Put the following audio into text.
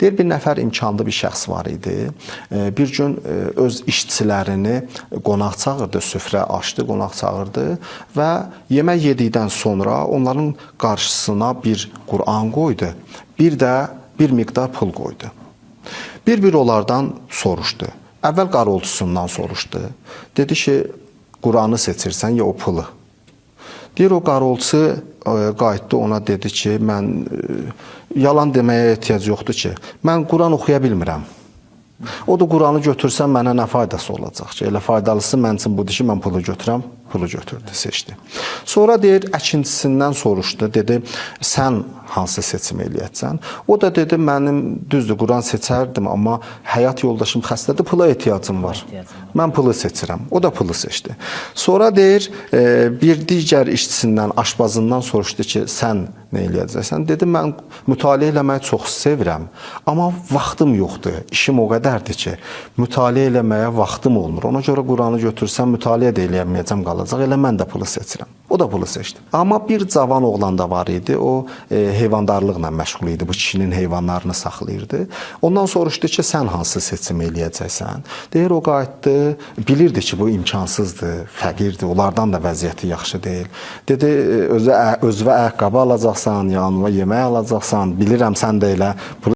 Deyir, bir nəfər imkanlı bir şəxs var idi. Bir gün öz işçilərini qonaq çağırdı, süfrə açdı, qonaq çağırdı və yemək yedikdən sonra onların qarşısına bir Quran qoydu, bir də bir miqdar pul qoydu. Bir onlardan soruşdu. Əvvəl qaroltusundan soruşdu. Dedi ki, Quranı seçirsən ya o pulu. Deyir, o qaroltusu qayıtdı, ona dedi ki, mən yalan deməyə ehtiyac yoxdur ki, mən Quran oxuya bilmirəm. O da Quranı götürsəm mənə nə faydası olacaq ki? Elə faydalısı mən üçün budur ki, mən pulu götürəm, pulu götürdü, seçdi. Sonra deyir, əkincisindən soruşdu, dedi, sən hansı seçim eləyəcəksən? O da dedi, mənim düzdür, Quran seçərdim, amma həyat yoldaşım xəstədir, pula ehtiyacım var. Mən pulu seçirəm. O da pulu seçdi. Sonra deyir, bir digər işçisindən, aşbazından soruşdu ki, sən nə eləyəcəksən? Dedi, mən mütaliə eləməyi çox sevirəm, amma vaxtım yoxdur. İşim o qədərdir ki, mütaliə eləməyə vaxtım olmur. Ona görə Quranı götürsəm, mütaliə də eləyəməyəcəm qalacaq. Elə mən də pulu seçirəm. O da pulu seçdi. Amma bir cavan oğlan da var idi. O heyvandarlıqla məşğul idi. Bu kişinin heyvanlarını saxlayırdı. Ondan soruşdu ki, sən hansı seçim eləyəcəksən? Deyir, o qayıtdı. Bilirdi ki, bu imkansızdır, fəqirdir. Onlardan da vəziyyəti yaxşı deyil. Dedi, özünə ayaqqabı alacaqsan, yanına yemək alacaqsan. Bilirəm, sən də elə